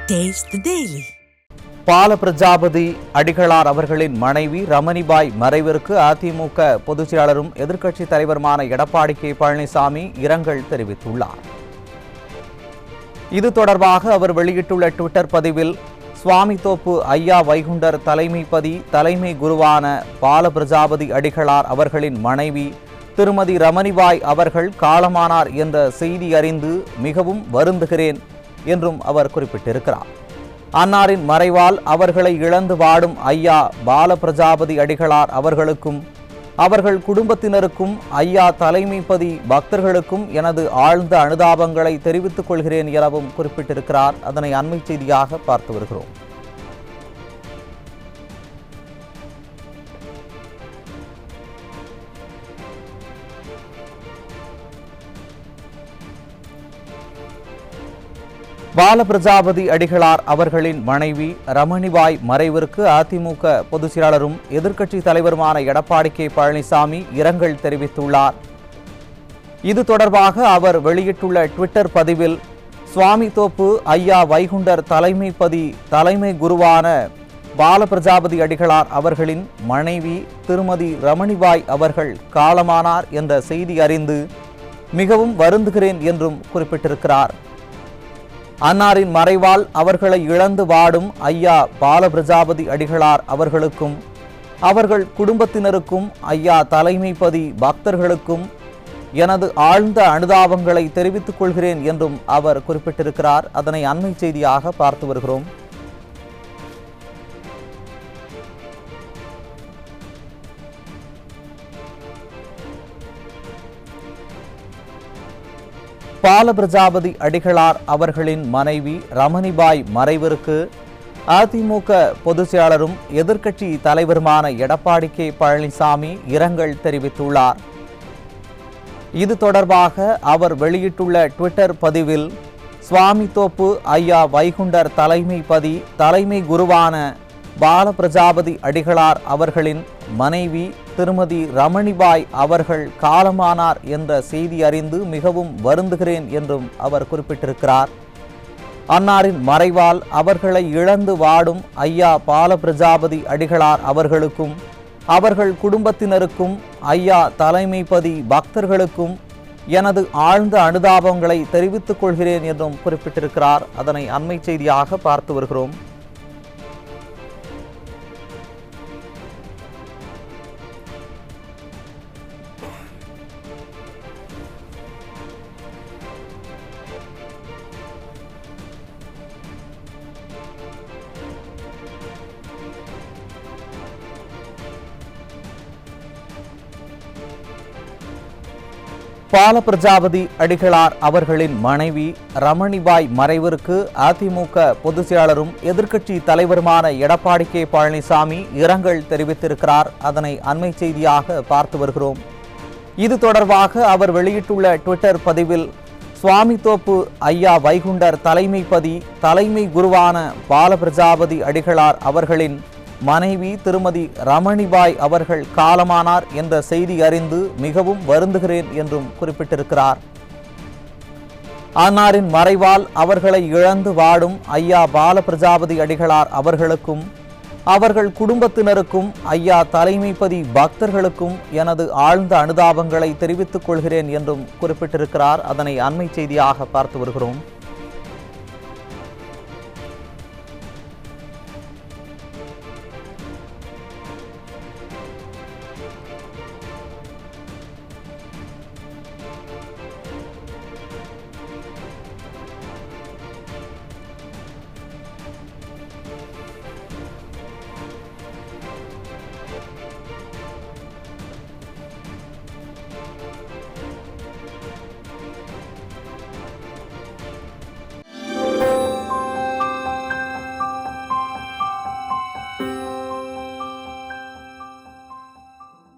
Taste the Daily. பால பிரஜாபதி அடிகளார் அவர்களின் மனைவி ரமணிபாய் மறைவிற்கு அதிமுக பொதுச் செயலாளரும் எதிர்க்கட்சித் தலைவருமான எடப்பாடி கே பழனிசாமி இரங்கல் தெரிவித்துள்ளார். இது தொடர்பாக அவர் வெளியிட்டுள்ள ட்விட்டர் பதிவில், சுவாமித்தோப்பு ஐயா வைகுண்டர் தலைமை குருவான பால பிரஜாபதி அடிகளார் அவர்களின் மனைவி திருமதி ரமணிபாய் அவர்கள் காலமானார் என்ற செய்தி அறிந்து மிகவும் வருந்துகிறேன் என்றும் அவர் குறிப்பிட்டிருக்கிறார். அன்னாரின் மறைவால் அவர்களை இழந்து வாடும் ஐயா பால பிரஜாபதி அடிகளார் அவர்களுக்கும் அவர்கள் குடும்பத்தினருக்கும் ஐயா தலைமைப்பதி பக்தர்களுக்கும் எனது ஆழ்ந்த அனுதாபங்களை தெரிவித்துக் கொள்கிறேன் எனவும் குறிப்பிட்டிருக்கிறார். அதனை அண்மை செய்தியாக பார்த்து வருகிறோம். பால பிரஜாபதி அடிகளார் அவர்களின் மனைவி ரமணிபாய் மறைவிற்கு அதிமுக பொதுச் செயலாளரும் எதிர்க்கட்சித் தலைவருமான எடப்பாடி கே பழனிசாமி இரங்கல் தெரிவித்துள்ளார். இது தொடர்பாக அவர் வெளியிட்டுள்ள ட்விட்டர் பதிவில், சுவாமித்தோப்பு ஐயா வைகுண்டர் தலைமை குருவான பால பிரஜாபதி அடிகளார் அவர்களின் மனைவி திருமதி ரமணிபாய் அவர்கள் காலமானார் என்ற செய்தி அறிந்து மிகவும் வருந்துகிறேன் என்றும் குறிப்பிட்டிருக்கிறார். அன்னாரின் மறைவால் அவர்களை இழந்து வாடும் ஐயா பால பிரஜாபதி அடிகளார் அவர்களுக்கும் அவர்கள் குடும்பத்தினருக்கும் ஐயா தலைமைப்பதி பக்தர்களுக்கும் எனது ஆழ்ந்த அனுதாபங்களை தெரிவித்துக் கொள்கிறேன் என்றும் அவர் குறிப்பிட்டிருக்கிறார். அதனை அண்மை செய்தியாக பார்த்து வருகிறோம். பால பிரஜாபதி அடிகளார் அவர்களின் மனைவி ரமணிபாய் மறைவிற்கு அதிமுக பொதுச் செயலாளரும் எதிர்க்கட்சி தலைவருமான எடப்பாடி கே பழனிசாமி இரங்கல் தெரிவித்துள்ளார். இது தொடர்பாக அவர் வெளியிட்டுள்ள ட்விட்டர் பதிவில், சுவாமித்தோப்பு ஐயா வைகுண்டர் தலைமை குருவான பால பிரஜாபதி அடிகளார் அவர்களின் மனைவி திருமதி ரமணிபாய் அவர்கள் காலமானார் என்ற செய்தி அறிந்து மிகவும் வருந்துகிறேன் என்றும் அவர் குறிப்பிட்டிருக்கிறார். அன்னாரின் மறைவால் அவர்களை இழந்து வாடும் ஐயா பால பிரஜாபதி அடிகளார் அவர்களுக்கும் அவர்கள் குடும்பத்தினருக்கும் ஐயா தலைமைப்பதி பக்தர்களுக்கும் எனது ஆழ்ந்த அனுதாபங்களை தெரிவித்துக் கொள்கிறேன் என்றும் குறிப்பிட்டிருக்கிறார். அதனை அண்மை செய்தியாக பார்த்து வருகிறோம். பால பிரஜாபதி அடிகளார் அவர்களின் மனைவி ரமணிபாய் மறைவிற்கு அதிமுக பொதுச் செயலாளரும் எதிர்க்கட்சி தலைவருமான எடப்பாடி கே பழனிசாமி இரங்கல் தெரிவித்திருக்கிறார். அதனை அண்மை செய்தியாக பார்த்து வருகிறோம். இது தொடர்பாக அவர் வெளியிட்டுள்ள ட்விட்டர் பதிவில், சுவாமித்தோப்பு ஐயா வைகுண்டர் தலைமை குருவான பால பிரஜாபதி அடிகளார் அவர்களின் மனைவி திருமதி ரமணிபாய் அவர்கள் காலமானார் என்ற செய்தி அறிந்து மிகவும் வருந்துகிறேன் என்றும் குறிப்பிட்டிருக்கிறார். அன்னாரின் மறைவால் அவர்களை இழந்து வாடும் ஐயா பால பிரஜாபதி அடிகளார் அவர்களுக்கும் அவர்கள் குடும்பத்தினருக்கும் ஐயா தலைமைப்பதி பக்தர்களுக்கும் எனது ஆழ்ந்த அனுதாபங்களை தெரிவித்துக் கொள்கிறேன் என்றும் குறிப்பிட்டிருக்கிறார். அதனை அண்மை செய்தியாக பார்த்து வருகிறோம்.